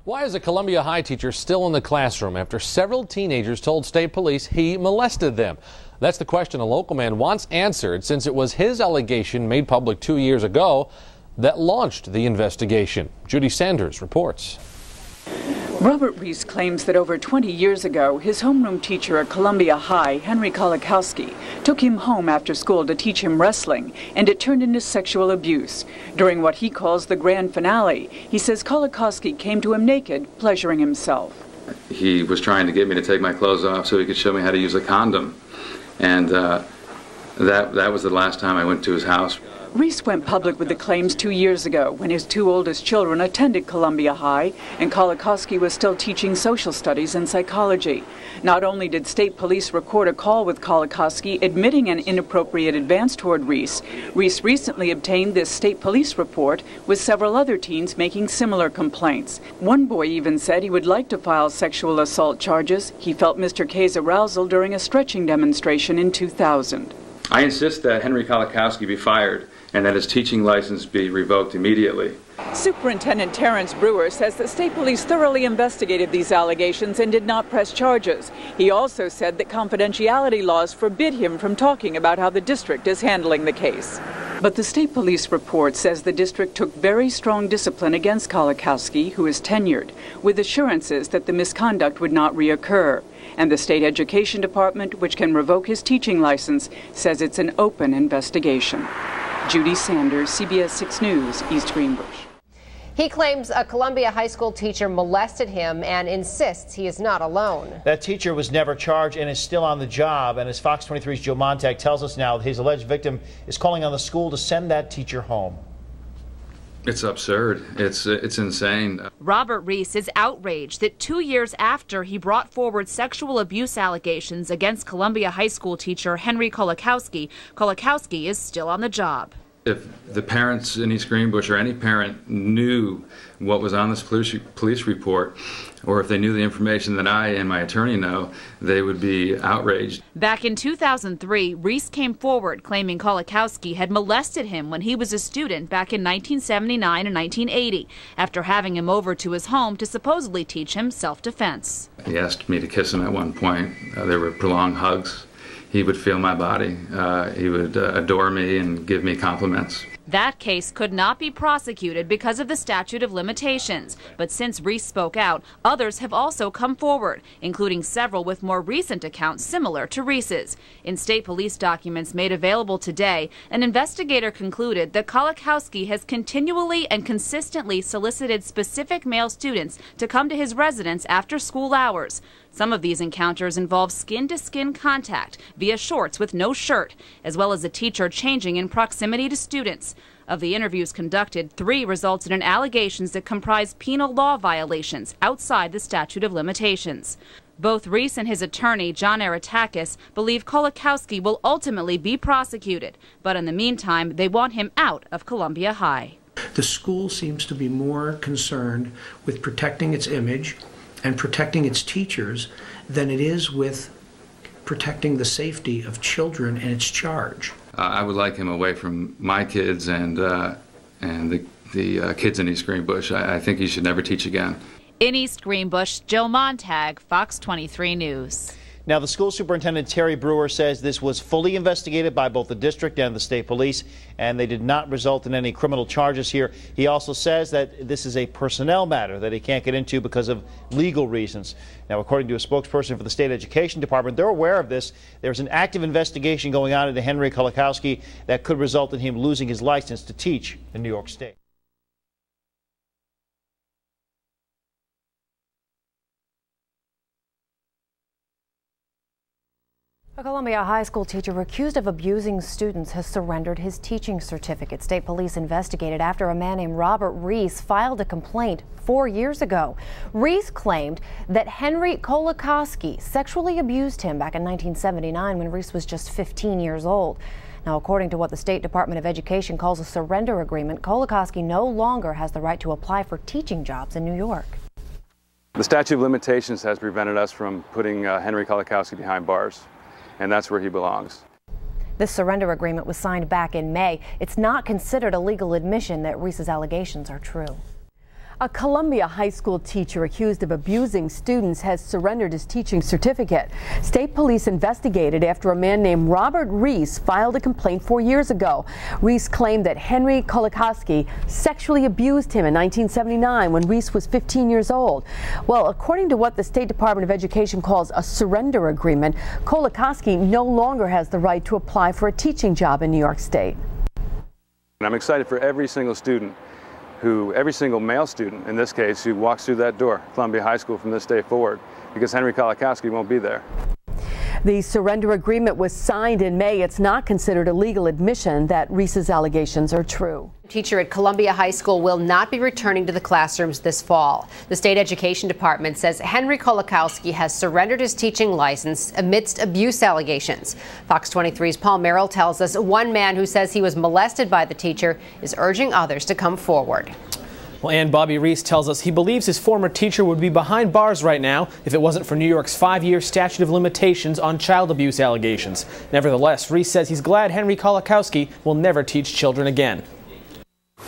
Why is a Columbia High teacher still in the classroom after several teenagers told state police he molested them? That's the question a local man wants answered, since it was his allegation made public 2 years ago that launched the investigation. Judy Sanders reports. Robert Reese claims that over 20 years ago, his homeroom teacher at Columbia High, Henry Kolakoski, took him home after school to teach him wrestling, and it turned into sexual abuse. During what he calls the grand finale, he says Kolakoski came to him naked, pleasuring himself. He was trying to get me to take my clothes off so he could show me how to use a condom. And that was the last time I went to his house. Reese went public with the claims 2 years ago when his two oldest children attended Columbia High and Kolakoski was still teaching social studies and psychology. Not only did state police record a call with Kolakoski admitting an inappropriate advance toward Reese, Reese recently obtained this state police report with several other teens making similar complaints. One boy even said he would like to file sexual assault charges. He felt Mr. K's arousal during a stretching demonstration in 2000. I insist that Henry Kolakoski be fired and that his teaching license be revoked immediately. Superintendent Terrence Brewer says the state police thoroughly investigated these allegations and did not press charges. He also said that confidentiality laws forbid him from talking about how the district is handling the case. But the state police report says the district took very strong discipline against Kolakoski, who is tenured, with assurances that the misconduct would not reoccur. And the state education department, which can revoke his teaching license, says it's an open investigation. Judy Sanders, CBS 6 News, East Greenbush. He claims a Columbia High School teacher molested him and insists he is not alone. That teacher was never charged and is still on the job. And as Fox 23's Joe Montag tells us now, his alleged victim is calling on the school to send that teacher home. It's absurd. It's insane. Robert Reese is outraged that 2 years after he brought forward sexual abuse allegations against Columbia High School teacher Henry Kolakoski, Kolakoski is still on the job. If the parents in East Greenbush or any parent knew what was on this police report, or if they knew the information that I and my attorney know, they would be outraged. Back in 2003, Reese came forward claiming Kolakoski had molested him when he was a student back in 1979 and 1980, after having him over to his home to supposedly teach him self-defense. He asked me to kiss him at one point. There were prolonged hugs. He would feel my body. He would adore me and give me compliments. That case could not be prosecuted because of the statute of limitations. But since Reese spoke out, others have also come forward, including several with more recent accounts similar to Reese's. In state police documents made available today, an investigator concluded that Kolakoski has continually and consistently solicited specific male students to come to his residence after school hours. Some of these encounters involve skin-to-skin contact via shorts with no shirt, as well as a teacher changing in proximity to students. Of the interviews conducted, 3 resulted in allegations that comprise penal law violations outside the statute of limitations. Both Reese and his attorney, John Aratakis, believe Kolakoski will ultimately be prosecuted, but in the meantime, they want him out of Columbia High. The school seems to be more concerned with protecting its image and protecting its teachers than it is with protecting the safety of children and its charge. I would like him away from my kids and the kids in East Greenbush. I think he should never teach again. In East Greenbush, Joe Montag, Fox 23 News. Now, the school superintendent, Terry Brewer, says this was fully investigated by both the district and the state police, and they did not result in any criminal charges here. He also says that this is a personnel matter that he can't get into because of legal reasons. Now, according to a spokesperson for the state education department, they're aware of this. There's an active investigation going on into Henry Kolakoski that could result in him losing his license to teach in New York State. A Columbia High School teacher accused of abusing students has surrendered his teaching certificate. State police investigated after a man named Robert Reese filed a complaint 4 years ago. Reese claimed that Henry Kolakoski sexually abused him back in 1979 when Reese was just 15 years old. Now, according to what the State Department of Education calls a surrender agreement, Kolakoski no longer has the right to apply for teaching jobs in New York. The statute of limitations has prevented us from putting Henry Kolakoski behind bars, and that's where he belongs. This surrender agreement was signed back in May. It's not considered a legal admission that Reese's allegations are true. A Columbia high school teacher accused of abusing students has surrendered his teaching certificate. State police investigated after a man named Robert Reese filed a complaint 4 years ago. Reese claimed that Henry Kolakoski sexually abused him in 1979 when Reese was 15 years old. Well, according to what the State Department of Education calls a surrender agreement, Kolakoski no longer has the right to apply for a teaching job in New York State. I'm excited for every single male student, in this case, who walks through that door, Columbia High School, from this day forward, because Henry Kolakoski won't be there. The surrender agreement was signed in May. It's not considered a legal admission that Reese's allegations are true. Teacher at Columbia High School will not be returning to the classrooms this fall. The state education department says Henry Kolakoski has surrendered his teaching license amidst abuse allegations. Fox 23's Paul Merrill tells us one man who says he was molested by the teacher is urging others to come forward. Well, and Bobby Reese tells us he believes his former teacher would be behind bars right now if it wasn't for New York's 5-year statute of limitations on child abuse allegations. Nevertheless, Reese says he's glad Henry Kolakoski will never teach children again.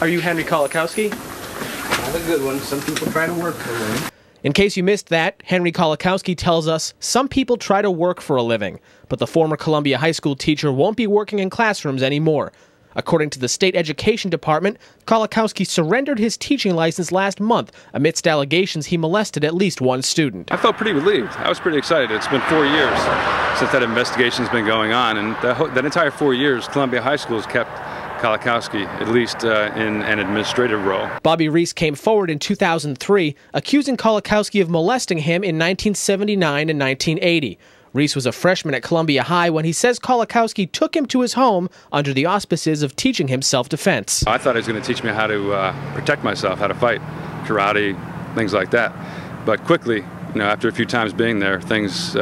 Are you Henry Kolakoski? Not a good one. Some people try to work for a living. In case you missed that, Henry Kolakoski tells us some people try to work for a living, but the former Columbia High School teacher won't be working in classrooms anymore. According to the state education department, Kolakoski surrendered his teaching license last month amidst allegations he molested at least one student. I felt pretty relieved. I was pretty excited. It's been 4 years since that investigation's been going on, and that entire 4 years, Columbia High School has kept Kolakoski, at least in an administrative role. Bobby Reese came forward in 2003, accusing Kolakoski of molesting him in 1979 and 1980. Reese was a freshman at Columbia High when he says Kolakoski took him to his home under the auspices of teaching him self-defense. I thought he was going to teach me how to protect myself, how to fight, karate, things like that. But quickly, after a few times being there, things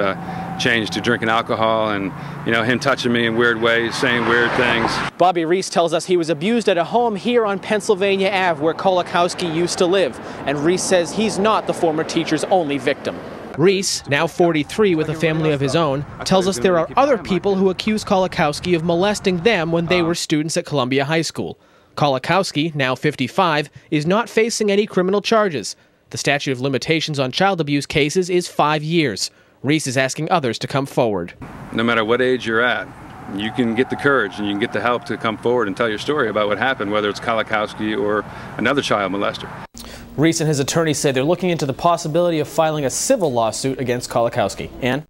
changed to drinking alcohol and, him touching me in weird ways, saying weird things. Bobby Reese tells us he was abused at a home here on Pennsylvania Ave where Kolakoski used to live. And Reese says he's not the former teacher's only victim. Reese, now 43 with a family of his own, tells us there are other people who accuse Kolakoski of molesting them when they were students at Columbia High School. Kolakoski, now 55, is not facing any criminal charges. The statute of limitations on child abuse cases is 5 years. Reese is asking others to come forward. No matter what age you're at, you can get the courage and you can get the help to come forward and tell your story about what happened, whether it's Kolakoski or another child molester. Reese and his attorneys say they're looking into the possibility of filing a civil lawsuit against Kolakoski. Ann?